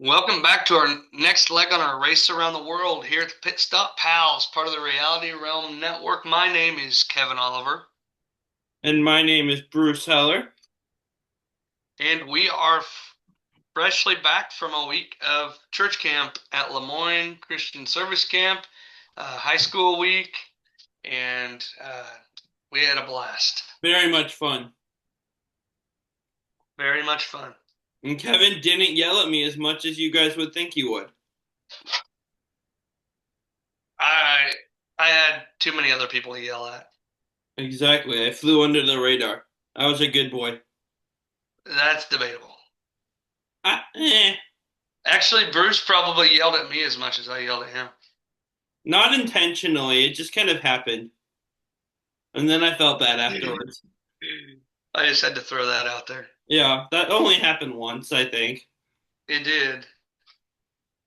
Welcome back to our next leg on our race around the world here at the Pitstop Pals, part of the Reality Realm Network. My name is Kevin Oliver, And my name is Bruce Heller. and we are freshly back from a week of church camp at Lemoyne Christian Service Camp, high school week, and we had a blast. Very much fun. Very much fun. And Kevin didn't yell at me as much as you guys would think he would. I I had too many other people to yell at. Exactly. I flew under the radar. I was a good boy. That's debatable. Ah, eh. Actually, Bruce probably yelled at me as much as I yelled at him. Not intentionally. It just kind of happened. And then I felt bad afterwards. I just had to throw that out there. Yeah, that only happened once, I think. It did.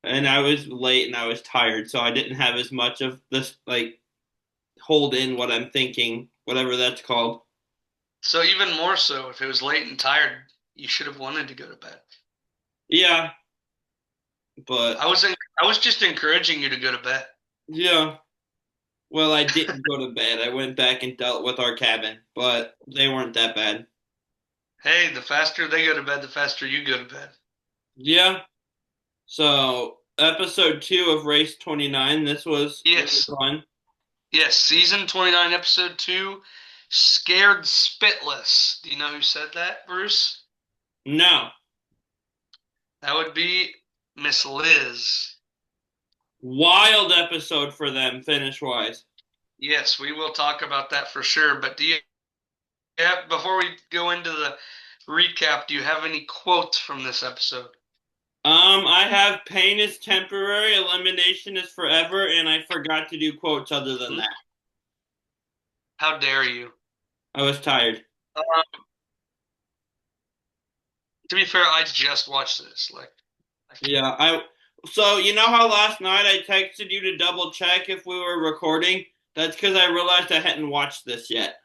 And I was late and I was tired, so I didn't have as much of this, like, hold in what I'm thinking, whatever that's called. So even more so, if it was late and tired, you should have wanted to go to bed. Yeah, but I was just encouraging you to go to bed. yeah. Well, I didn't go to bed. I went back and dealt with our cabin, but they weren't that bad. Hey, the faster they go to bed, the faster you go to bed. Yeah. So, episode 2 of Race 29, this was really Yes. fun. Yes, season 29, episode 2, Scared Spitless. Do you know who said that, Bruce? No. That would be Miss Liz. Wild episode for them, finish wise. Yes, we will talk about that for sure. But do you have, before we go into the recap, do you have any quotes from this episode? I have pain is temporary, elimination is forever, and I forgot to do quotes other than that. How dare you? I was tired. Um, to be fair, I just watched this. Yeah, so you know how last night I texted you to double check if we were recording? That's because I realized I hadn't watched this yet.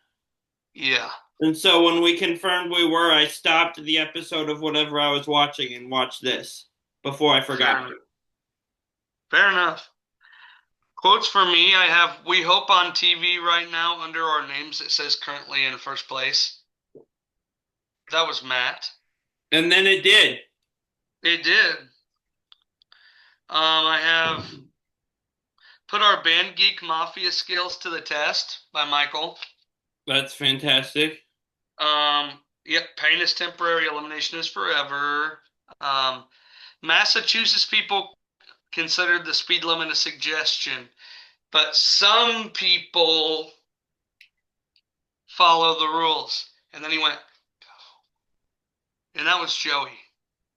Yeah, And so when we confirmed we were, I stopped the episode of whatever I was watching and watched this before I fair forgot enough. to. Fair enough. Quotes for me, I have "We hope" on TV right now under our names. It says currently in first place. That was Matt. And then it did. It did. I have "Put Our Band Geek Mafia Skills to the Test" by Michael. That's fantastic. Yep, pain is temporary, elimination is forever. Um, Massachusetts people considered the speed limit a suggestion, but some people follow the rules. And then he went, and that was Joey.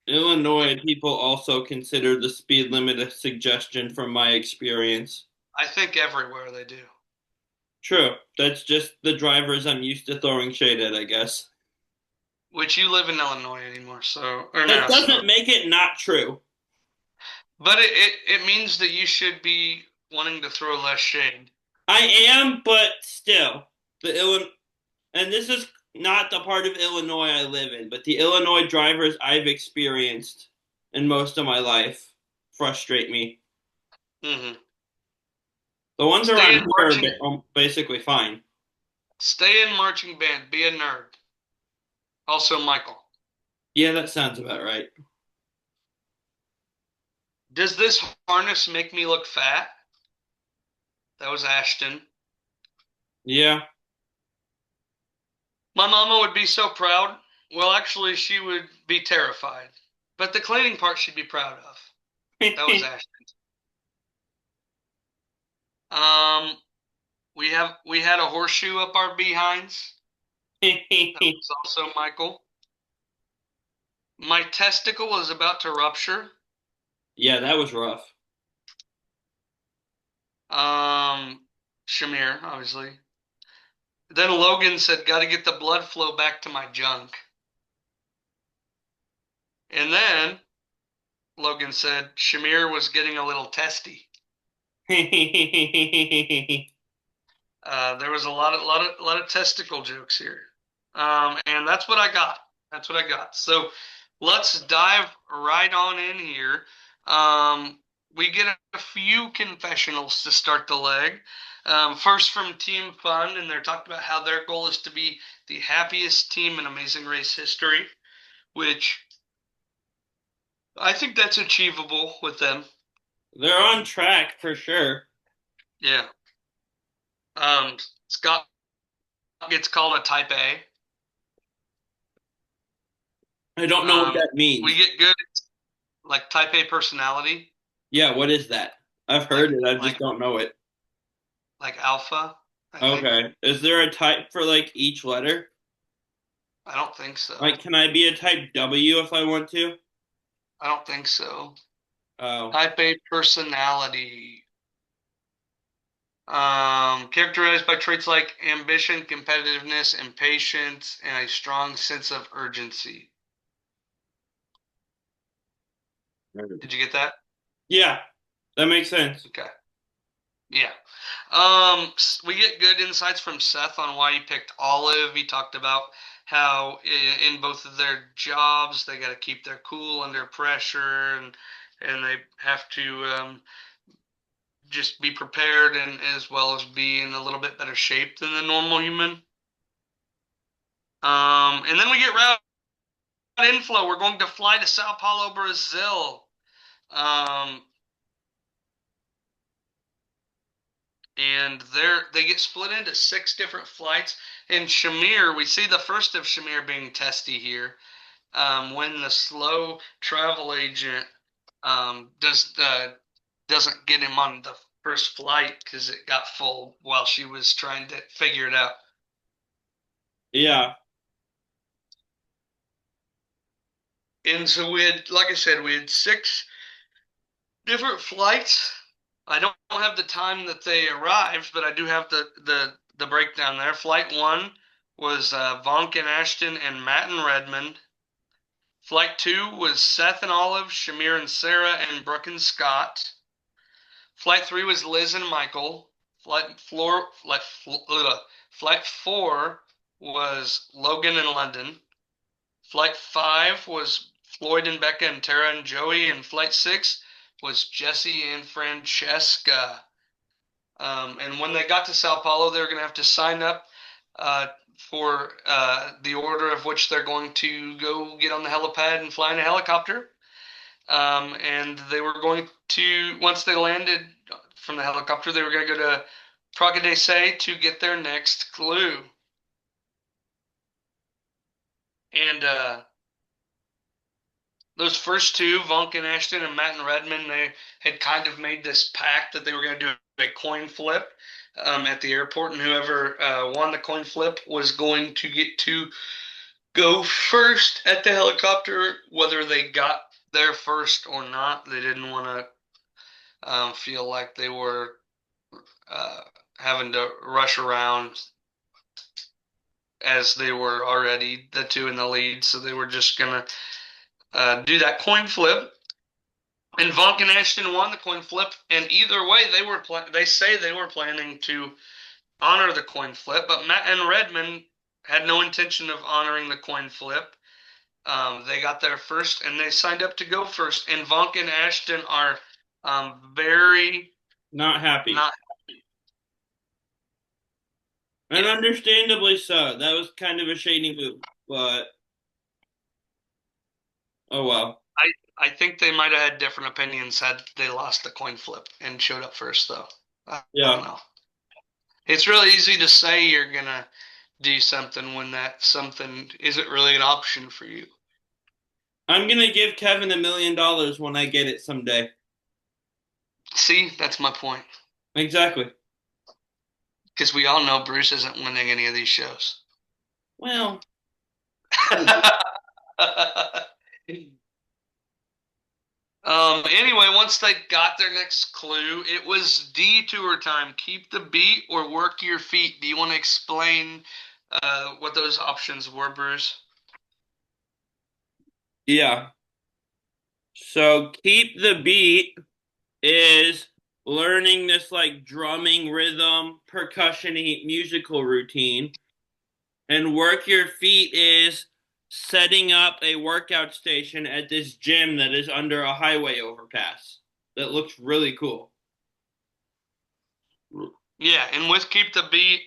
Illinois people also consider the speed limit a suggestion from my experience. I think everywhere they do. True. That's just the drivers I'm used to throwing shade at, I guess. Which you live in Illinois anymore, so or That now, so doesn't make it not true. but it means that you should be wanting to throw less shade. I am, but still, the Illinois, and this is not the part of Illinois I live in, but the Illinois drivers I've experienced in most of my life frustrate me. Hmm. The ones Stay in around here marching, are basically fine. stay in marching band, be a nerd. Also, Michael. Yeah, that sounds about right. Does this harness make me look fat? That was Ashton. Yeah. My mama would be so proud. Well, actually, she would be terrified. But the cleaning part she'd be proud of. That was Ashton. Um, we had a horseshoe up our behinds. That was also Michael. My testicle is about to rupture. Yeah, that was rough. Shamir, obviously. Then Logan said, "Got to get the blood flow back to my junk." And then Logan said, "Shamir was getting a little testy." There was a lot of testicle jokes here, and that's what I got. That's what I got. So let's dive right on in here. We get a few confessionals to start the leg. First from Team Fun, and they're talking about how their goal is to be the happiest team in Amazing Race history, which I think that's achievable with them. They're on track for sure. Yeah. Scott gets called a type A. I don't know what Um, that we means. get good like type A personality, Yeah, what is that? I've like heard it, I just like don't know it. like alpha, I think. Okay. Is there a type for like each letter? I don't think so. Like, can I be a type W if I want to? I don't think so. Oh, Type A personality. Characterized by traits like ambition, competitiveness, impatience, and a strong sense of urgency. Did you get that? yeah, that makes sense. Okay. Yeah. We get good insights from Seth on why he picked Olive. He talked about how in both of their jobs they got to keep their cool under pressure, and they have to just be prepared and as well as be in a little bit better shape than the normal human. And then we get route inflow. We're going to fly to São Paulo, Brazil. Um, and they get split into six different flights. And Shamir, we see the first of Shamir being testy here. When the slow travel agent doesn't get him on the first flight because it got full while she was trying to figure it out. Yeah, And so we had, like I said, we had six different flights. I don't have the time that they arrived, but I do have the breakdown there. Flight one was Vonk and Ashton and Matt and Redmond. Flight two was Seth and Olive, Shamir and Sarah, and Brooke and Scott. Flight three was Liz and Michael. Flight four was Logan and London. Flight five was Floyd and Becca and Tara and Joey, and flight six was Jesse and Francesca. And when they got to Sao Paulo, they were going to have to sign up for the order of which they're going to go get on the helipad and fly in a helicopter. And they were going to, once they landed from the helicopter, they were going to go to Praga de Sé to get their next clue. And those first two, Vulcan Ashton and Matt and Redmond, they had kind of made this pact that they were going to do a coin flip at the airport, and whoever won the coin flip was going to get to go first at the helicopter, whether they got there first or not. They didn't want to feel like they were uh, having to rush around as they were already the two in the lead, so they were just going to do that coin flip. And Vonk and Ashton won the coin flip, and either way, they say they were planning to honor the coin flip, but Matt and Redmond had no intention of honoring the coin flip. They got there first, and they signed up to go first. And Vonk and Ashton are very not happy. not. And Yeah, understandably so. That was kind of a shady move, but oh well. I think they might have had different opinions had they lost the coin flip and showed up first, though. I don't Yeah. know. It's really easy to say you're gonna do something when that something isn't really an option for you. I'm gonna give Kevin $1 million when I get it someday. See, that's my point. Exactly. Because we all know Bruce isn't winning any of these shows. Well, Anyway, once they got their next clue, it was detour time. Keep the beat or work your feet. Do you want to explain what those options were, Bruce? yeah. So keep the beat is learning this like drumming rhythm, percussion musical routine. And work your feet is setting up a workout station at this gym that is under a highway overpass. That looks really cool. Yeah, and with Keep the Beat,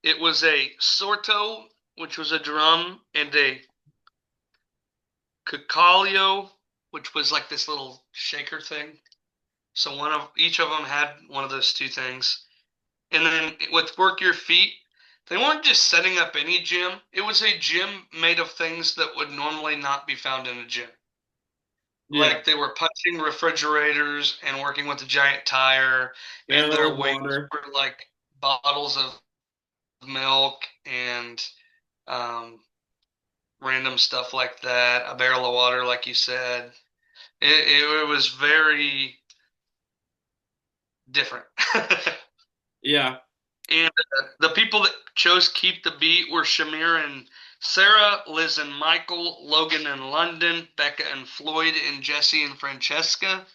it was a sorto, which was a drum, and a cacalio, which was like this little shaker thing. So one of each of them had one of those two things. And then with Work Your Feet, they weren't just setting up any gym. It was a gym made of things that would normally not be found in a gym. Yeah, Like they were punching refrigerators and working with a giant tire, and barrel their of weights water. were like bottles of milk and um, random stuff like that, a barrel of water, like you said. It was very different. Yeah, And the people that chose Keep the Beat were Shamir and Sarah, Liz and Michael, Logan and London, Becca and Floyd, and Jesse and Francesca.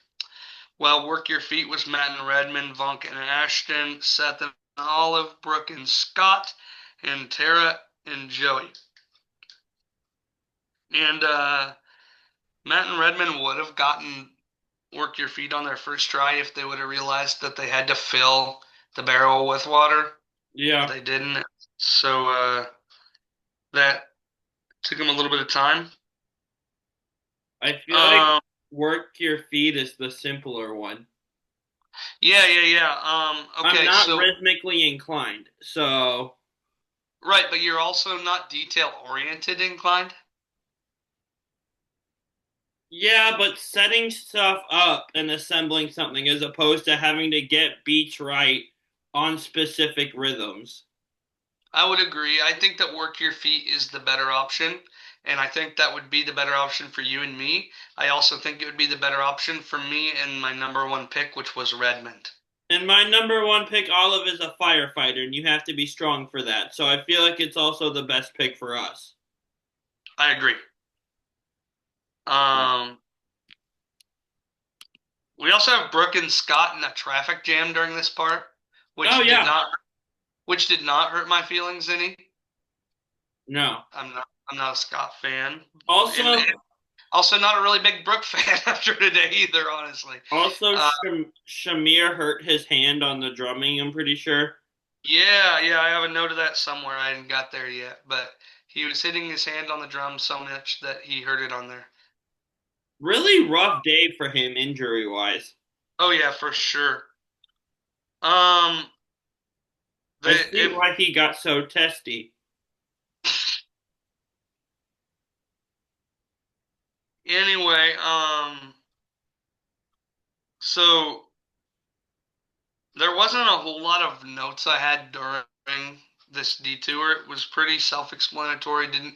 While Work Your Feet was Matt and Redmond, Vonk and Ashton, Seth and Olive, Brooke and Scott, and Tara and Joey. And Matt and Redmond would have gotten Work Your Feet on their first try if they would have realized that they had to fill the barrel with water, but yeah. they didn't. So that took them a little bit of time. I feel like Um, work your feet is the simpler one. yeah. I'm Okay, not so rhythmically inclined, so right, but you're also not detail oriented inclined. yeah, but setting stuff up and assembling something as opposed to having to get beats right on specific rhythms. I would agree. I think that Work Your Feet is the better option, and I think that would be the better option for you and me. I also think it would be the better option for me and my number one pick, which was Redmond. And my number one pick, Olive, is a firefighter, and you have to be strong for that. So I feel like it's also the best pick for us. I agree. Um, we also have Brooke and Scott in a traffic jam during this part, Oh which did yeah, not which did not hurt my feelings any. no. I'm not a Scott fan, and Also, also not a really big Brooke fan after today either, honestly. also Uh, Shamir hurt his hand on the drumming. I'm pretty sure. yeah, I have a note of that somewhere. I hadn't got there yet, but he was hitting his hand on the drum so much that he hurt it on there. Really rough day for him injury wise. Oh yeah, for sure. Um, I they see why he got so testy. anyway. So there wasn't a whole lot of notes I had during this detour. It was pretty self-explanatory. Didn't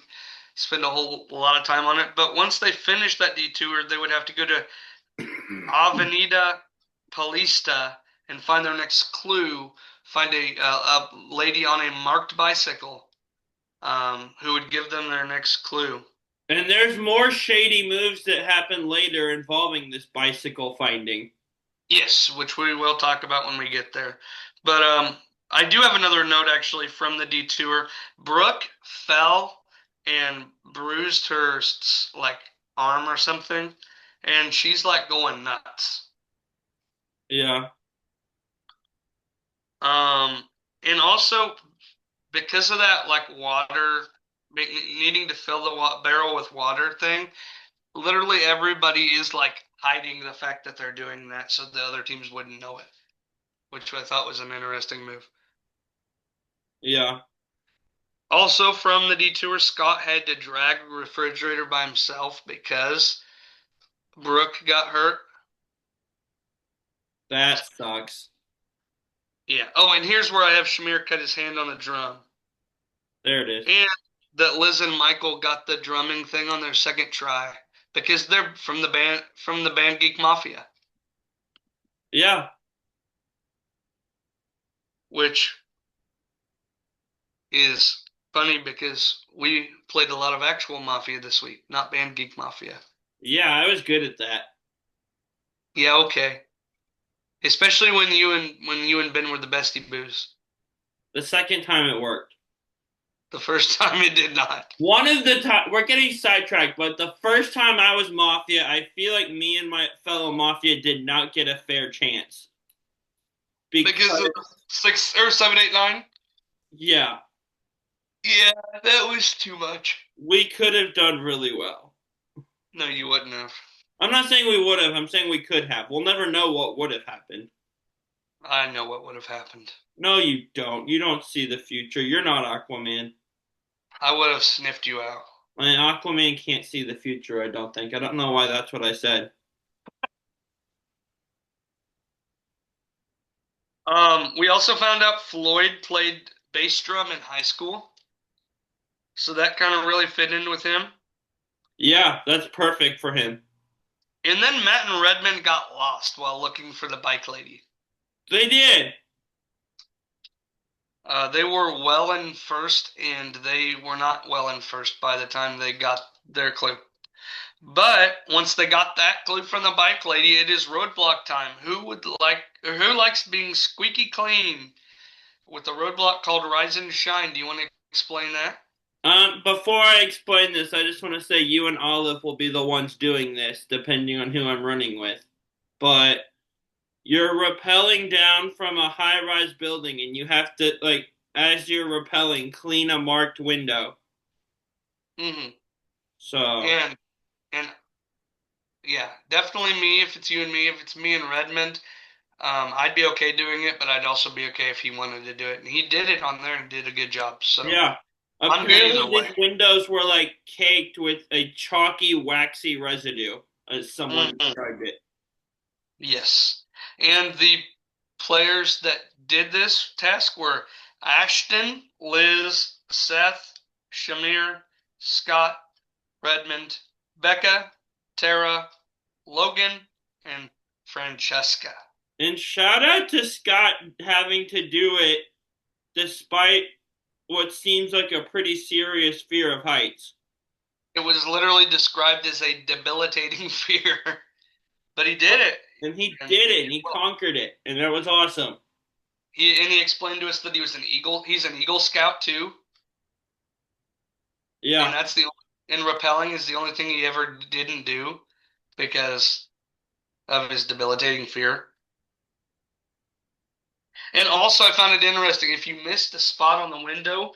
spend a whole lot of time on it. But once they finished that detour, they would have to go to Avenida Paulista and find their next clue. Find a lady on a marked bicycle who would give them their next clue. And there's more shady moves that happen later involving this bicycle finding. Yes, which we will talk about when we get there. But I do have another note actually from the detour. Brooke fell and bruised her like arm or something, and she's like going nuts. Yeah. Um, and also because of that, like water needing to fill the barrel with water thing. Literally everybody is like hiding the fact that they're doing that so the other teams wouldn't know it, which I thought was an interesting move. Yeah. Also, from the detour, Scott had to drag a refrigerator by himself because Brooke got hurt. That sucks. Yeah. Oh, and here's where I have Shamir cut his hand on the drum. There it is. And that Liz and Michael got the drumming thing on their second try because they're from the band Geek Mafia, Yeah. which is funny because we played a lot of actual Mafia this week, not band Geek Mafia. Yeah, I was good at that. Yeah, okay. Especially when you and Ben were the bestie boos. The second time it worked. The first time it did not. One of the time, we're getting sidetracked, but the first time I was Mafia, I feel like me and my fellow Mafia did not get a fair chance. Because of Because, 6 or 7, 8, 9. yeah, Yeah, that was too much. we could have done really well. No, you wouldn't have. I'm not saying we would have, I'm saying we could have. We'll never know what would have happened. I know what would have happened. No, you don't. You don't see the future. You're not Aquaman. I would have sniffed you out. I mean, Aquaman can't see the future, I don't think. I don't know why that's what I said. We also found out Floyd played bass drum in high school, so that kind of really fit in with him. Yeah, that's perfect for him. And then Matt and Redmond got lost while looking for the bike lady. They did. They were well in first, and they were not well in first by the time they got their clue. But once they got that clue from the bike lady, it is roadblock time. Who likes being squeaky clean with a roadblock called Rise and Shine? Do you want to explain that? Before I explain this, I just want to say you and Olive will be the ones doing this, depending on who I'm running with. But you're rappelling down from a high-rise building, and you have to, like, as you're rappelling, clean a marked window. Mm-hmm. So, And yeah, definitely me if it's you and me. If it's me and Redmond, I'd be okay doing it, but I'd also be okay if he wanted to do it. And he did it on there and did a good job. So yeah. I'm good either Apparently, way. these windows were, like, caked with a chalky, waxy residue, as someone Hmm. described it. Yes. And the players that did this task were Ashton, Liz, Seth, Shamir, Scott, Redmond, Becca, Tara, Logan, and Francesca. And shout out to Scott having to do it despite what seems like a pretty serious fear of heights. It was literally described as a debilitating fear, but he did it. And he And did it, and he conquered it, and that was awesome. he explained to us that he was an Eagle. He's an Eagle Scout too, and Yeah. that's and rappelling is the only thing he ever didn't do because of his debilitating fear. And also, I found it interesting. If you missed a spot on the window,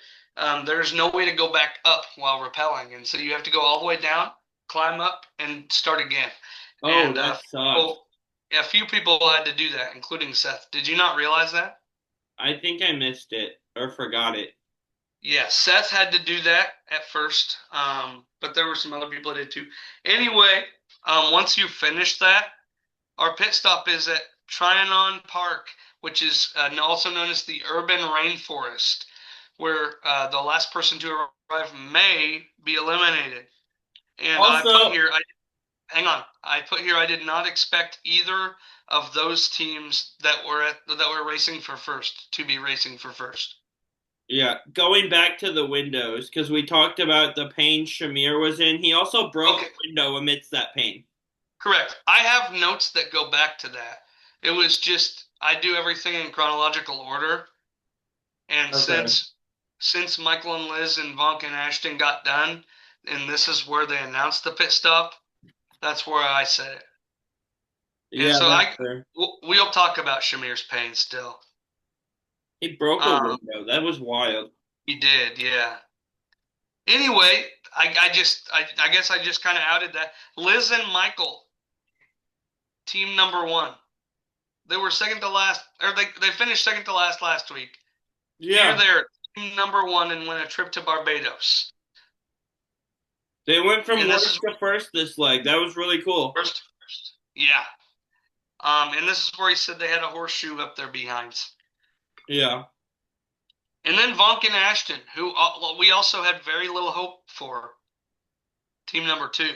there's no way to go back up while rappelling, and so you have to go all the way down, climb up, and start again. Oh, And that sucks. a few people had to do that, including Seth. Did you not realize that? I think I missed it or forgot it. Yeah, Seth had to do that at first, but there were some other people that did too. Anyway, once you finish that, our pit stop is at Trianon Park, which is also known as the Urban Rainforest, where the last person to arrive may be eliminated. And Also, hang on, I put here I did not expect either of those teams that were racing for first to be racing for first. yeah, going back to the windows, because we talked about the pain Shamir was in. He also broke Okay, a window amidst that pain. correct. I have notes that go back to that. It was just I do everything in chronological order, and Okay. since Michael and Liz and Vonk and Ashton got done, and this is where they announced the pit stop, that's where I said it. And Yeah, so that's fair. we'll talk about Shamir's pain still. He broke a Um, window. That was wild. he did, yeah. Anyway, I guess I just kind of outed that. Liz and Michael, team number one. They were second to last, or they finished second to last week. Here Yeah, they're team number one and win a trip to Barbados. they went from And this worst is to first this leg. That was really cool. first. Yeah. And this is where he said they had a horseshoe up their behinds. Yeah. And then Vonk and Ashton, who we also had very little hope for, team number two.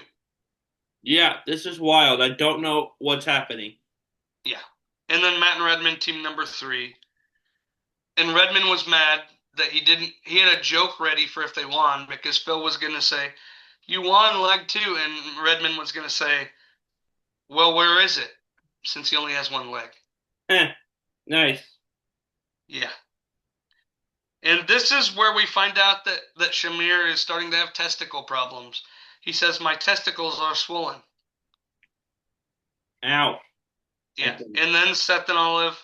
Yeah, this is wild. I don't know what's happening. Yeah. And then Matt and Redmond, team number three. And Redmond was mad that he had a joke ready for if they won because Phil was going to say, "You won leg two," and Redmond was going to say, "Well, where is it?" Since he only has one leg. Eh, nice. Yeah. And this is where we find out that Shamir is starting to have testicle problems. He says, "My testicles are swollen." Ow. Yeah. Okay. And then Seth and Olive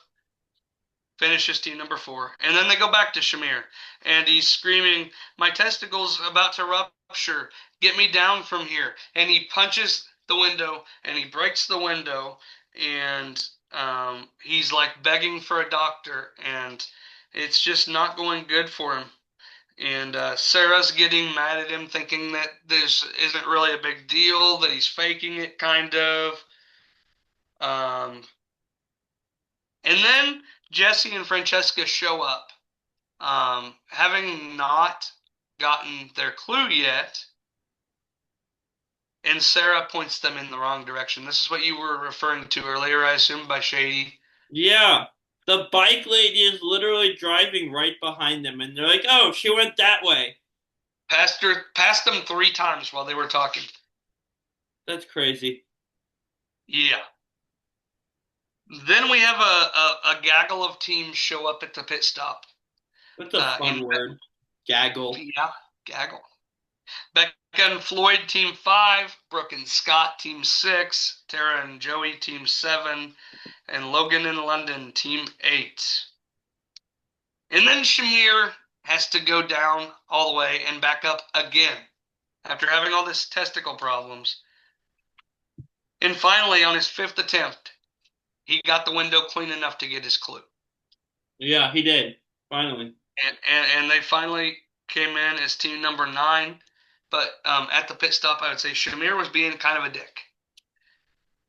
finishes team number 4. And then they go back to Shamir. And he's screaming, "My testicles about to rupture. Get me down from here." And he punches the window and he breaks the window. And he's like begging for a doctor. And it's just not going good for him. And Sarah's getting mad at him, thinking that this isn't really a big deal, that he's faking it, kind of. Um, and then Jesse and Francesca show up, having not gotten their clue yet, and Sarah points them in the wrong direction. This is what you were referring to earlier, I assume, by shady. Yeah. The bike lady is literally driving right behind them, and they're like, oh, she went that way. Passed them 3 times while they were talking. That's crazy. Yeah. Then we have a gaggle of teams show up at the pit stop. That's a In fun word. Gaggle. Yeah, gaggle. Becca and Floyd, team 5. Brooke and Scott, team 6. Tara and Joey, team 7. And Logan and London, team 8. And then Shamir has to go down all the way and back up again after having all this testicle problems. And finally, on his 5th attempt, he got the window clean enough to get his clue. Yeah, he did. Finally. And they finally came in as team number 9. But at the pit stop, I would say Shamir was being kind of a dick.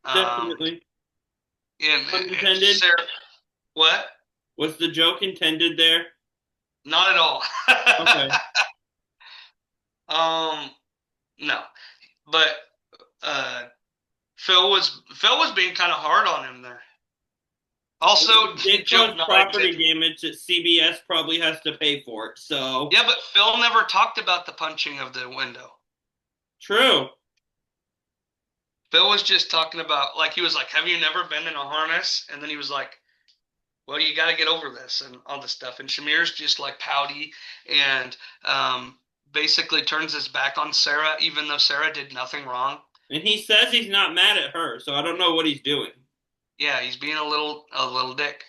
Um, Definitely. Pun and intended. Sarah, what? Was the joke intended there? Not at all. Okay. um, no, but uh, Phil was being kind of hard on him there. Also, They joke caused not property intended. damage that CBS probably has to pay for it. So Yeah, but Phil never talked about the punching of the window. true. Phil was just talking about, like, he was like, "Have you never been in a harness?" And then he was like, "Well, you got to get over this," and all this stuff. And Shamir's just like pouty and basically turns his back on Sarah, even though Sarah did nothing wrong. And he says he's not mad at her, so I don't know what he's doing. Yeah, he's being a little dick.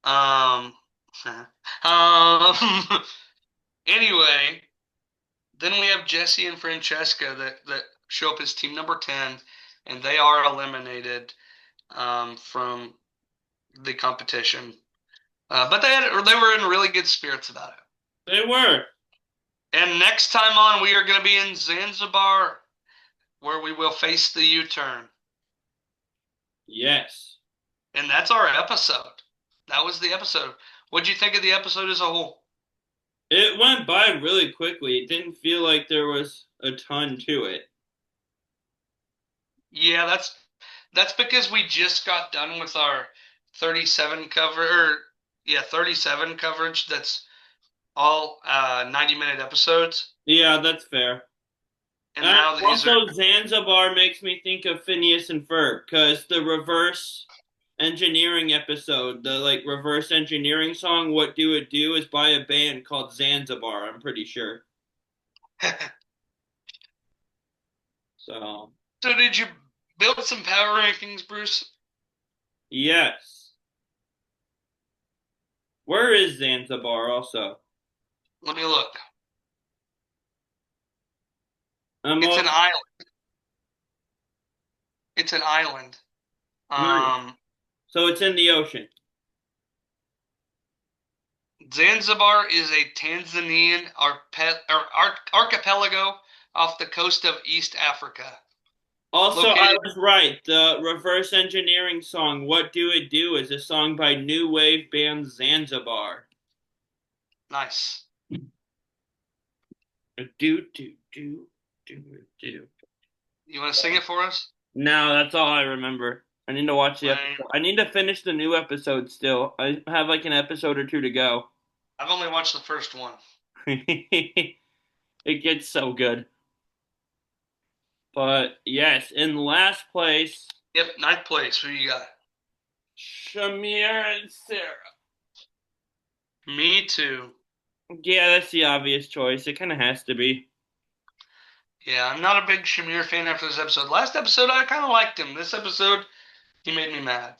Um, um. Anyway, then we have Jesse and Francesca that show up as team number 10, and they are eliminated from the competition. But they were in really good spirits about it. They were. And next time on, we are going to be in Zanzibar, where we will face the U-turn. Yes. And that's our episode. That was the episode. What'd you think of the episode as a whole? It went by really quickly. It didn't feel like there was a ton to it. Yeah, that's because we just got done with our 37 cover, or yeah, 37 coverage. That's all 90-minute episodes. Yeah, that's fair. And now these are Also, Zanzibar makes me think of Phineas and Ferb because the reverse engineering episode, the like reverse engineering song "What Do It Do" is by a band called Zanzibar. I'm pretty sure. So So did you build some power rankings, Bruce? yes, where is Zanzibar? Also, Let me look. I'm It's also an island. It's an island. nice. Um, So it's in the ocean. Zanzibar is a Tanzanian archipelago off the coast of East Africa. Also, I Located was right. The reverse engineering song "What Do It Do" is a song by new wave band Zanzibar. nice. Do do do do do. You want to sing it for us? No, that's all I remember. I need to watch the Lame. episode. I need to finish the new episode still. I have like an episode or two to go. I've only watched the first one. It gets so good. But yes, in last place, Yep, ninth place. Who you got? Shamir and Sarah. Me too. Yeah, that's the obvious choice. It kind of has to be. Yeah, I'm not a big Shamir fan after this episode. Last episode, I kind of liked him. This episode, he made me mad.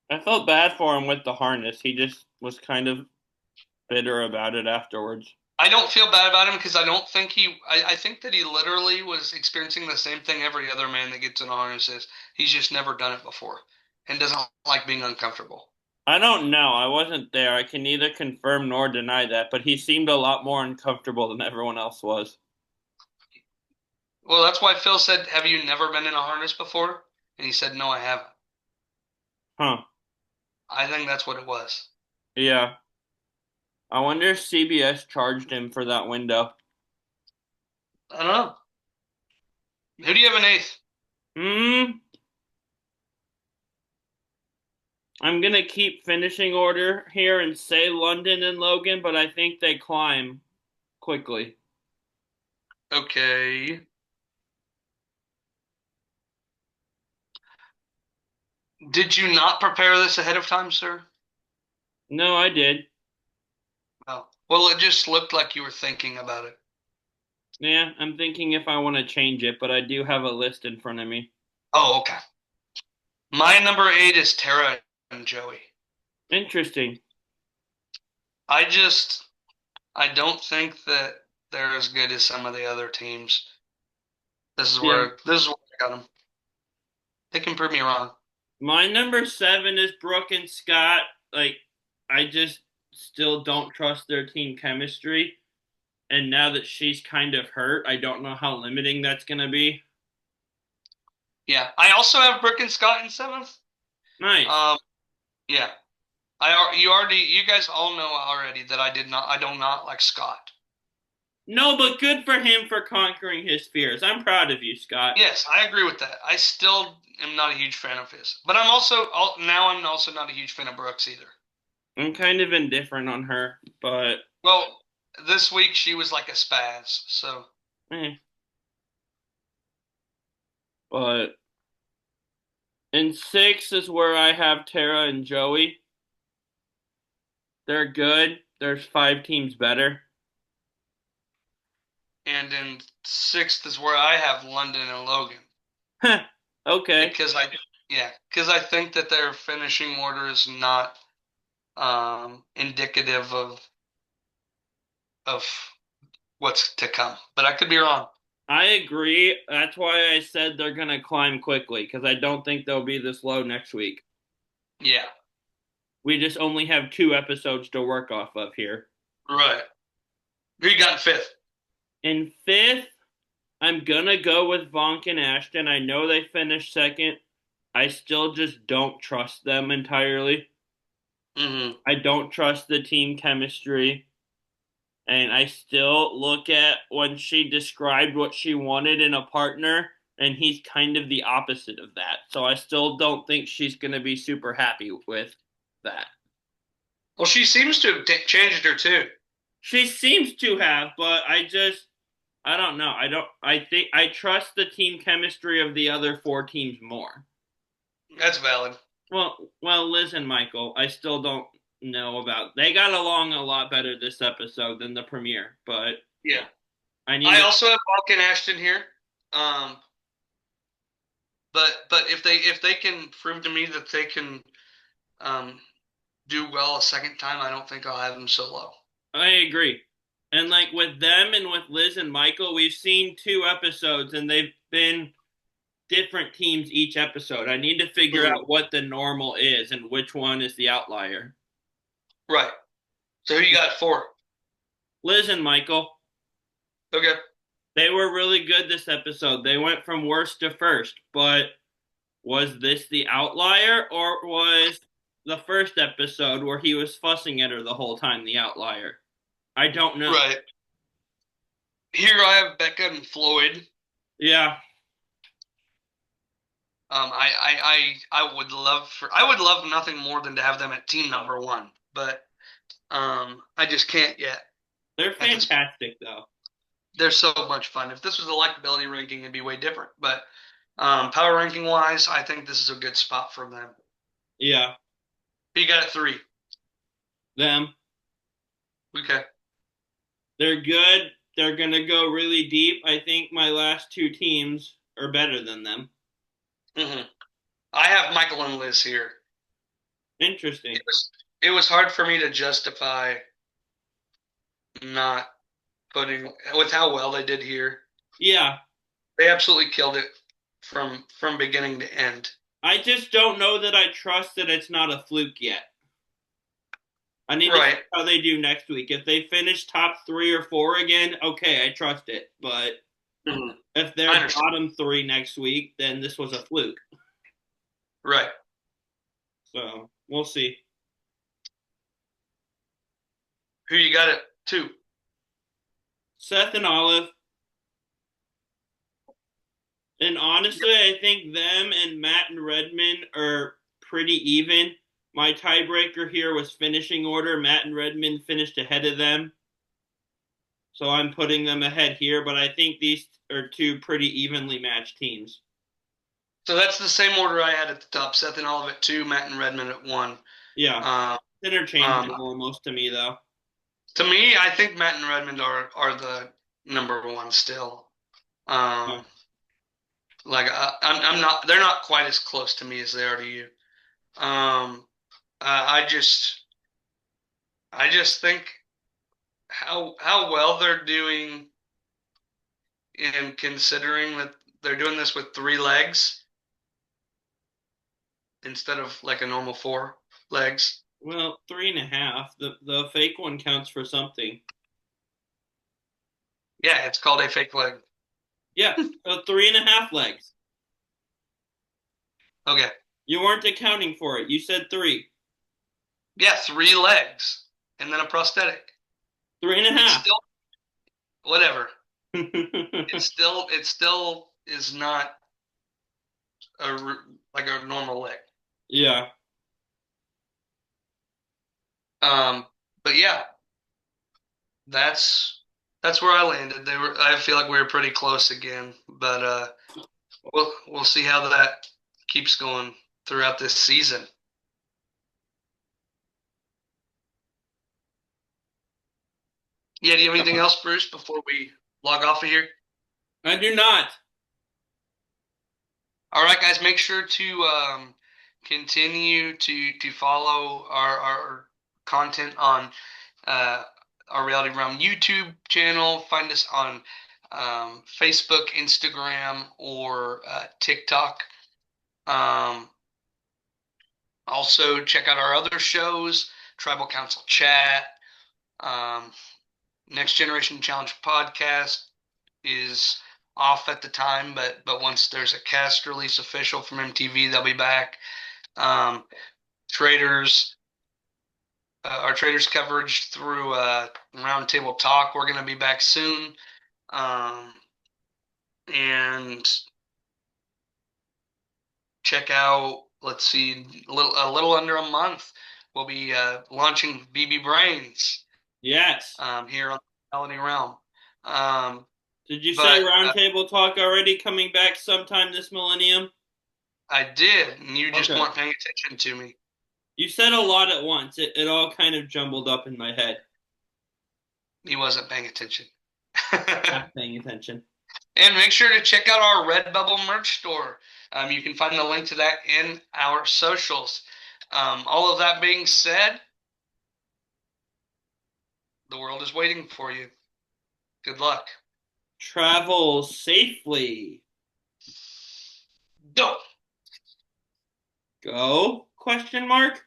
I felt bad for him with the harness. He just was kind of bitter about it afterwards. I don't feel bad about him because I don't think I think that he literally was experiencing the same thing every other man that gets in harnesses. He's just never done it before and doesn't like being uncomfortable. I don't know. I wasn't there. I can neither confirm nor deny that, but he seemed a lot more uncomfortable than everyone else was. Well, that's why Phil said, "Have you never been in a harness before?" And he said, "No, I haven't." Huh. I think that's what it was. Yeah. I wonder if CBS charged him for that window. I don't know. Who do you have in eighth? Hmm. I'm gonna keep finishing order here and say London and Logan, but I think they climb quickly. Okay. Did you not prepare this ahead of time, sir? No, I did. Oh. Well, it just looked like you were thinking about it. Yeah, I'm thinking if I want to change it, but I do have a list in front of me. Oh, okay. My number eight is Tara and Joey. Interesting. I just I don't think that they're as good as some of the other teams. Yeah. This is where I got them. They can prove me wrong. My number seven is Brooke and Scott. Like, I just still don't trust their team chemistry. And now that she's kind of hurt, I don't know how limiting that's going to be. Yeah, I also have Brooke and Scott in seventh. Nice. Um, yeah, you guys all know already that I do not like Scott. No, but good for him for conquering his fears. I'm proud of you, Scott. Yes, I agree with that. I still am not a huge fan of his, but I'm also not a huge fan of Brooks either. I'm kind of indifferent on her, but Well, this week she was like a spaz, so eh. But in six is where I have Tara and Joey. They're good. There's five teams better. and in sixth is where I have London and Logan. Okay. because I because I think that their finishing order is not indicative of what's to come. But I could be wrong. I agree. That's why I said they're going to climb quickly because I don't think they'll be this low next week. Yeah, We just only have two episodes to work off of here. right. Who you got in fifth? In fifth, I'm going to go with Vonk and Ashton. I know they finished second. I still just don't trust them entirely. Mm-hmm. I don't trust the team chemistry. And I still look at when she described what she wanted in a partner, and he's kind of the opposite of that. So I still don't think she's going to be super happy with that. Well, she seems to have changed her too. She seems to have, but I don't know. I think I trust the team chemistry of the other four teams more. That's valid. Well, Liz and Michael, I still don't know about. They got along a lot better this episode than the premiere, but Yeah. I need I to. also have Falcon Ashton here. Um, but if they can prove to me that they can um, do well a second time, I don't think I'll have them so low. I agree. And like with them and with Liz and Michael, we've seen two episodes and they've been different teams each episode. I need to figure Mhm. out what the normal is and which one is the outlier. Right. So who you got four? Liz and Michael, Okay. they were really good this episode. They went from worst to first, but was this the outlier or was the first episode where he was fussing at her the whole time the outlier? I don't know. Right. Here I have Becca and Floyd. Yeah, I would love nothing more than to have them at team number one, but I just can't yet they're at this point. fantastic though. They're so much fun. If this was a likability ranking, it'd be way different. But power ranking wise, I think this is a good spot for them. Yeah, Who you got at three? them. Okay. They're good. They're going to go really deep. I think my last two teams are better than them. hmm I have Michael and Liz here. Interesting. It was hard for me to justify not putting with how well they did here. Yeah. They absolutely killed it from beginning to end. I just don't know that I trust that it's not a fluke yet. I need to see Right. how they do next week. If they finish top three or four again, okay, I trust it. But Mhm. if I they're understand. bottom three next week, then this was a fluke. Right. So we'll see. Who you got it to? Seth and Olive. And honestly, I think them and Matt and Redmond are pretty even. My tiebreaker here was finishing order. Matt and Redmond finished ahead of them. So I'm putting them ahead here, but I think these are two pretty evenly matched teams. So that's the same order I had at the top. Seth and Olive at two, Matt and Redmond at one. Yeah. Um, um, Interchangeable almost to me though. to me, I think Matt and Redmond are the number one still. Yeah. Um, like I'm not. They're not quite as close to me as they are to you. Um, I just think how well they're doing in considering that they're doing this with three legs instead of like a normal four legs. Well, 3.5. The fake one counts for something. Yeah, it's called a fake leg. Yeah, so 3.5 legs. Okay. You weren't accounting for it. You said three. Yeah, three legs and then a prosthetic. Three and a It's half. still whatever. It still is not like a normal leg. Yeah. Um, but yeah, that's that's where I landed. I feel like we were pretty close again, but we'll see how that keeps going throughout this season. Yeah, do you have anything else, Bruce, before we log off of here? I do not. All right, guys, make sure to continue to follow our content on uh, our Reality Realm YouTube channel. Find us on Facebook, Instagram, or TikTok. Um, Also, check out our other shows, Tribal Council Chat, um, Next Generation Challenge podcast is off at the time, but once there's a cast release official from MTV, they'll be back. Um, Traders, our Traders coverage through Roundtable Talk, we're going to be back soon. Um, and check out, let's see, a little under a month, we'll be launching BB Brains Yes. here on the Reality Realm. Um, Did you say but roundtable talk already coming back sometime this millennium? I did, and you just Okay. weren't paying attention to me. You said a lot at once. It all kind of jumbled up in my head. He wasn't paying attention. Not paying attention. And make sure to check out our Redbubble merch store. You can find the link to that in our socials. All of that being said, the world is waiting for you. Good luck. Travel safely. Go. Go? Question mark.